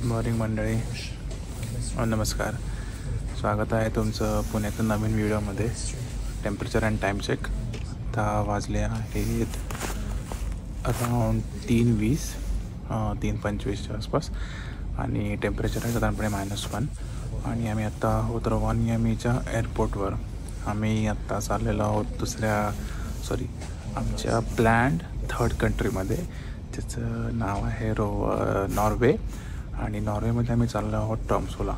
Good morning मंडळी. नमस्कार. स्वागत आहे तुमचं पुण्याच्या नवीन व्हिडिओमध्ये. Temperature and time check. आता वाजले आहेत अराउंड 3:20 3:25च्या आसपास आणि टेम्परेचर आहे साधारणपणे -1. आणि आम्ही आत्ता आहोत रवानियामीच्या एअरपोर्टवर. आम्ही आत्ता चाललेलो आहोत आमच्या प्लॅन्ड थर्ड कंट्रीमध्ये, त्याचं नाव आहे नॉर्वे. आणि नॉर्वेमध्ये आम्ही चाललो आहोत ट्रॉम्सोला.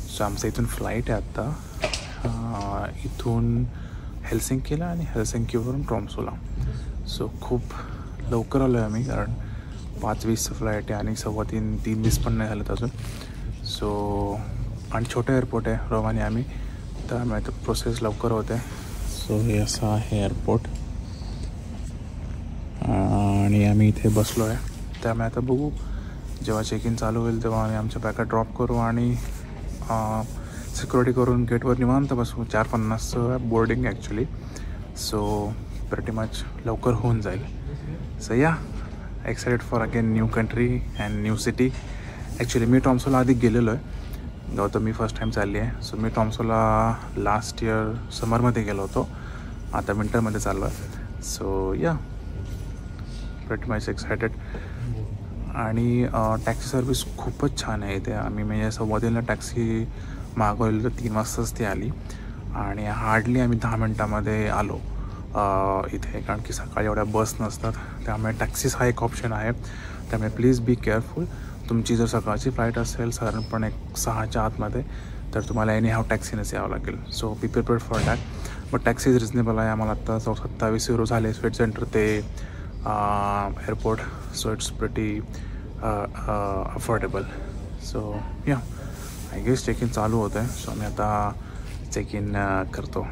सो आमचं इथून फ्लाईट आहे आत्ता, इथून हेल्सिंकीला आणि हेल्सिंकीवरून ट्रॉम्सोला. सो खूप लवकर आलो आहे आम्ही, कारण 5:20चं फ्लाईट आहे आणि 3:20 पण नाही झालं अजून. सो आणि छोटं एअरपोर्ट आहे रवानियामी, त्यामुळे तर प्रोसेस लवकर होते. सो हे असं आहे एअरपोर्ट आणि आम्ही इथे बसलो आहे. त्यामुळे आता बघू, जेव्हा चेक इन चालू होईल तेव्हा आम्ही आमच्या बॅगा ड्रॉप करू आणि सिक्युरिटी करून गेटवर निवांत बसू. 4:50चं boarding actually. So pretty much लवकर होऊन जाईल. So ya, excited for again new country and new city. Actually मी ट्रॉम्सोला आधी गेलेलो आहे, गौतम मी फर्स्ट टाईम चालली आहे. सो मी ट्रॉम्सोला लास्ट इयर समरमध्ये गेलो होतो, आता विंटरमध्ये चाललो आहे. So ya, pretty much excited. आणि टॅक्सी सर्विस खूपच छान आहे इथे. आम्ही म्हणजे असं वॉदेलला टॅक्सी मागवली तर 3 वाजताच ती आली आणि हार्डली आम्ही 10 मिनटामध्ये आलो इथे, कारण की सकाळी एवढ्या बस नसतात. त्यामुळे टॅक्सीज हा एक ऑप्शन आहे. त्यामुळे प्लीज बी केअरफुल. तुमची जर सकाळची फ्लाईट असेल साधारणपणे 6च्या आतमध्ये, तर तुम्हाला एनी हाव टॅक्सीनेच यावं लागेल. So B prepared for that. But taxi is reasonable आहे. आम्हाला आत्ता 27 झाले स्वीट सेंटर ते airport. So it's pretty affordable. So या, आय गेस चेक इन चालू होतं आहे. सो आम्ही आता चेक इन करतो.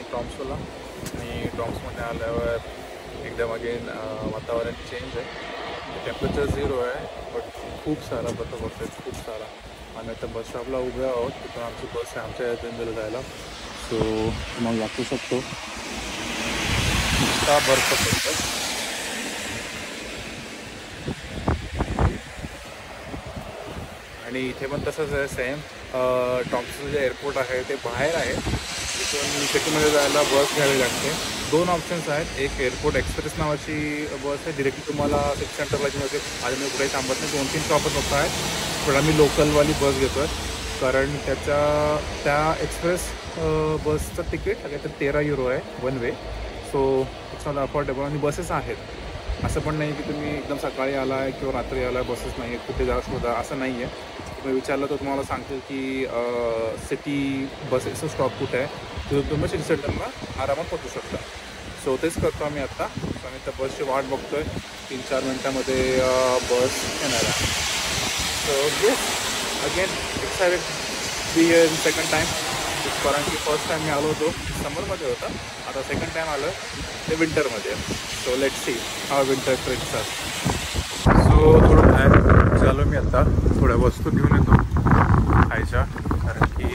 ट्रॉम्सोला. आणि ट्रॉम्समध्ये आल्यावर एकदम अगेन वातावरण चेंज आहे. टेम्परेचर 0 आहे, बट खूप सारा बर्फ पडतो, खूप सारा. आम्ही आता बस स्टॉपला उभे आहोत, तिथून आमची बस आहे आमच्या एअरप्लेनला जायला. सो तुम्हाला दाखवू शकतो, नुसता बर्फ पडतो. आणि इथे पण तसंच आहे सेम. ट्रॉम्सो जे एअरपोर्ट आहे ते बाहेर आहे, तिथून सिटीमध्ये जायला बस घ्यावी लागते. 2 ऑप्शन्स आहेत. एक एअरपोर्ट एक्सप्रेस नावाची बस आहे, डिरेक्टली तुम्हाला सिटी सेंटरला घेऊन जाते. आज मी कुठेही थांबत नाही, 2-3 स्टॉपच होत आहेत. पण आम्ही लोकलवाली बस घेतो आहे, कारण त्या एक्सप्रेस बसचं तिकीट काहीतरी 13 युरो आहे one way. So it's not affordable. आणि बसेस आहेत, असं पण नाही की तुम्ही एकदम सकाळी आला आहे किंवा रात्री आला आहे बसेस नाही आहेत, कुठे जा शोधा, असं नाही आहे. तुम्ही विचारलं तर तुम्हाला सांगतील की सिटी बसेसचं स्टॉप कुठे आहे, तिथून तुम्ही सिटी सेंटरला आरामात पोहोचू शकता. सो तेच करतो आम्ही आत्ता. सो आम्ही त्या बसची वाट बघतो आहे. 3-4 मिनटामध्ये बस येणार आहे. So yes, again excited be here in second time. कारण की फर्स्ट टाईम मी आलो होतो समरमध्ये होता, आता सेकंड टाईम आलं ते विंटरमध्ये. So let's see how winter trips are. So थोडं बाहेर चालू मी आता, थोड्या वस्तू घेऊन येतो खायच्या, कारण की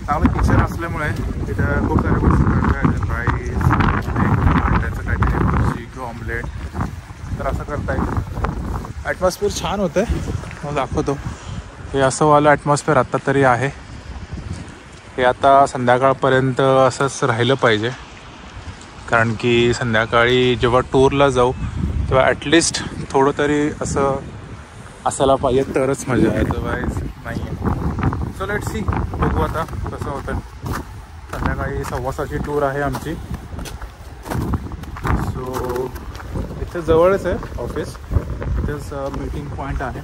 चांगलं किचन असल्यामुळे तिथं खूप साऱ्या वस्तू मिळतात. राईस, त्याचं काहीतरी भजी किंवा ऑमलेट, तर असं करता येईल. ॲटमॉस्फिअर छान होतं आहे, मला दाखवतो. हे असं वालं ॲटमॉस्फिअर आत्ता तरी आहे. हे आता संध्याकाळपर्यंत असंच राहिलं पाहिजे, कारण की संध्याकाळी जेव्हा टूरला जाऊ तेव्हा ॲटलिस्ट थोडं तरी असं असायला पाहिजे, तरच मजा आहे, अदरवाईज नाही आहे. सो लेट्स सी, बघू आता कसं होतं. संध्याकाळी 6:15ची टूर आहे आमची. सो इथे जवळच आहे ऑफिस, इथेच मीटिंग पॉईंट आहे.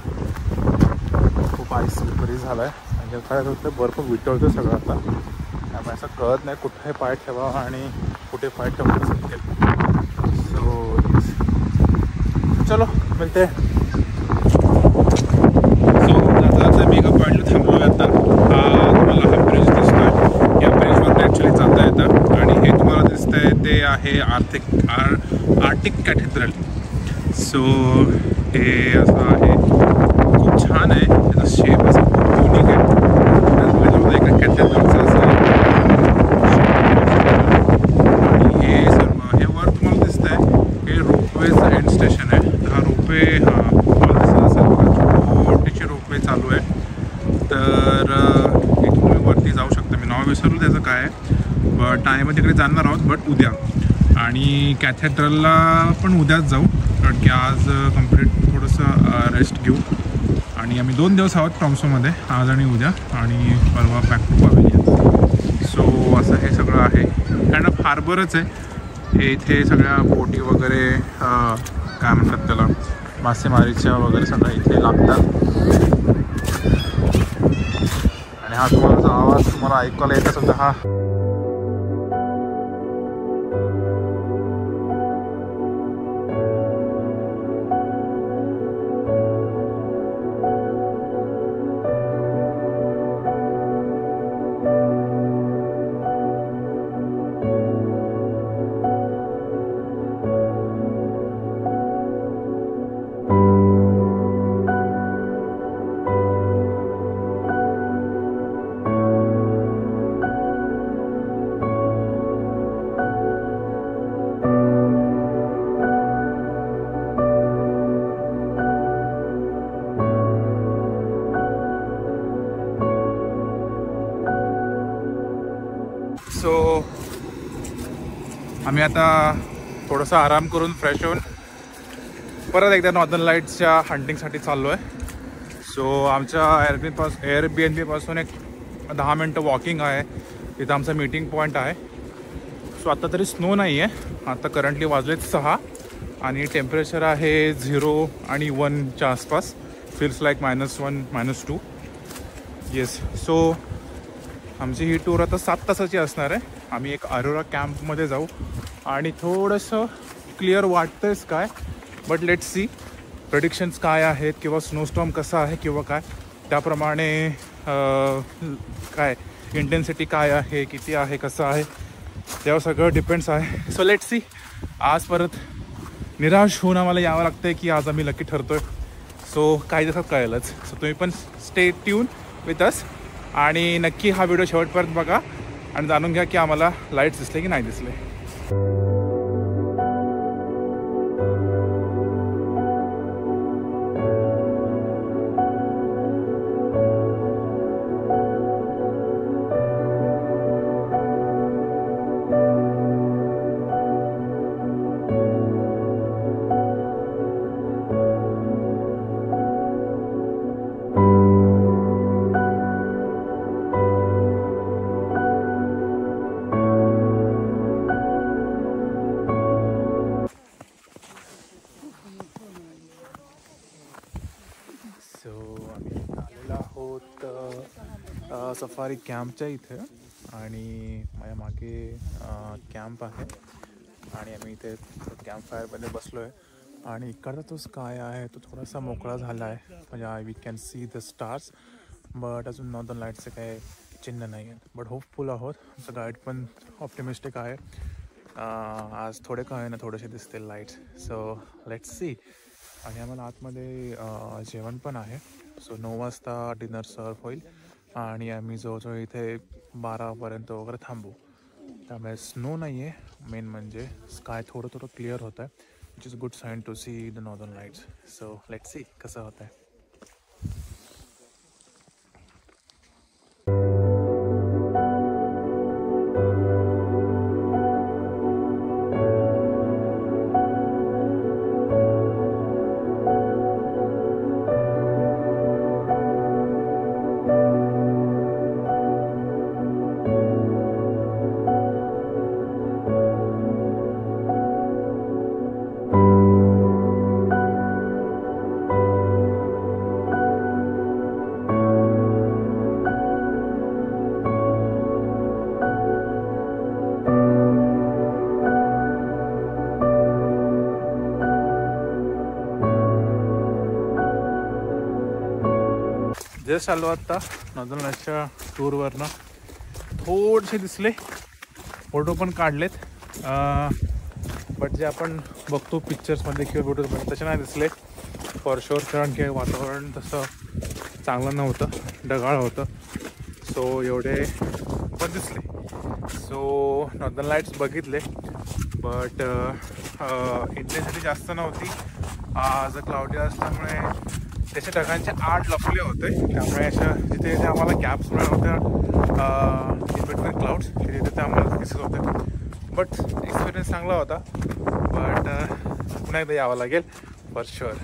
खूप आईस बरी झाला आहे, म्हणजे काय होतं बर्फ विटळतं सगळं आता, त्यामुळे असं कळत नाही कुठे पाय ठेवा आणि कुठे पाय ठेवलं समजेल. सो चलो मिळते. सो आता मी एका पॉईंटला थांबलो आहे. आता तुम्हाला हा ब्रिज दिसतो आहे, या ब्रिजवर ॲक्च्युली जाता येतं, आणि हे तुम्हाला दिसतं आहे ते आहे आर्टिक कॅथेड्रल. सो हे असं आहे, खूप छान आहे, त्याचा शेप असा खूप युनिक आहे. एका कॅथेड्रलचं असं आणि हे सर्व हे वर तुम्हाला दिसतं आहे हे रोपवेचं एंड स्टेशन आहे. हा रोपवे छोटीशी रोपवे चालू आहे, तर इथून तुम्ही वरती जाऊ शकता. मी नाव विसरलो त्याचं काय आहे, बट आम्ही तिकडे जाणार आहोत, बट उद्या. आणि कॅथेड्रलला पण उद्याच जाऊ, कारण की आज कंप्लीट थोडंसं रेस्ट घेऊ. आणि आम्ही 2 दिवस आहोत ट्रॉम्सोमध्ये, आज आणि उद्या, आणि परवा बॅक टू पवेलियन. सो असं हे सगळं आहे, काइंड ऑफ हार्बरच आहे हे. इथे सगळ्या बोटी वगैरे काय म्हणतात त्याला, मासेमारीच्या वगैरे सगळं इथे लागतात. आणि हा तुम्हाला जो आवाज तुम्हाला ऐकायला येत असेल तर हा सो आम्ही आता थोडंसं आराम करून फ्रेश होऊन परत एकदा नॉर्दर्न लाईट्सच्या हंटिंगसाठी चाललो आहे. सो आमच्या एअरबीएनबीपासून एक 10 मिनटं वॉकिंग आहे, तिथं आमचा मीटिंग पॉईंट आहे. सो आत्ता तरी स्नो नाही आहे, आता करंटली वाजलेत 6 आणि टेम्परेचर आहे 0 आणि 1च्या आसपास. Feels like -1 -2. येस. सो आमची ही टूर आता 7 तासाची असणार आहे. आम्ही एक अरोरा कॅम्पमध्ये जाऊ आणि थोडंसं क्लिअर वाटतंयच काय, बट लेट्स सी प्रेडिक्शन्स काय आहेत किंवा स्नोस्टॉर्म कसा आहे किंवा काय, त्याप्रमाणे काय इंटेन्सिटी काय आहे, किती आहे, कसं आहे, त्यावर सगळं डिपेंड्स आहे. So let's C. आज परत निराश होऊन आम्हाला यावं लागतं आहे की आज आम्ही लकी ठरतो आहे. सो काही दिवसात कळेलच. सो तुम्ही पण स्टे ट्यून विथ अस आणि नक्की हा व्हिडिओ शेवटपर्यंत बघा आणि जाणून घ्या की आम्हाला लाईट्स दिसले की नाही दिसले. आम्ही आलेलो आहोत सफारी कॅम्पच्या इथे आणि माझ्या मागे कॅम्प आहे आणि आम्ही इथे कॅम्प फायरमध्ये बसलो आहे आणि इकडचा तो स्काय आहे तो थोडासा मोकळा झाला आहे म्हणजे we can see the stars but अजून नॉर्दर्न लाईटचे काही चिन्ह नाही आहेत बट होपफुल आहोत आमचं गाईड पण ऑप्टिमिस्टिक आहे आज थोडे काय ना थोडेसे दिसतील लाईट्स सो लेट्स सी आणि आम्हाला आतमध्ये जेवण पण आहे सो 9 वाजता डिनर सर्व होईल आणि आम्ही जवळजवळ इथे 12पर्यंत वगैरे थांबू त्यामुळे स्नो नाही आहे मेन म्हणजे स्काय थोडं थोडं क्लिअर होतं आहे which is good sign to see the northern lights so let's see कसं होतं आहे जस्ट आलो आत्ता नॉर्दर्न लाईट्सच्या टूरवरनं थोडेसे दिसले फोटो पण काढलेत बट जे आपण बघतो पिक्चर्समध्ये किंवा फोटोजमध्ये तसे नाही दिसले फॉर शुअर कारण की वातावरण तसं चांगलं नव्हतं ढगाळ होतं सो एवढे पण दिसले सो नॉर्दर्न लाईट्स बघितले बट इंटेन्सिटी जास्त नव्हती आज क्लाउडी असल्यामुळे त्याच्या ढगांच्या आड लपले होते त्यामुळे अशा जिथे जिथे आम्हाला गॅप्स मिळत होत्या इन बिटवीन क्लाउड्स तिथे तिथे आम्हाला दिसत होते बट एक्सपिरियन्स चांगला होता बट पुन्हा एकदा यावं लागेल फॉर शुअर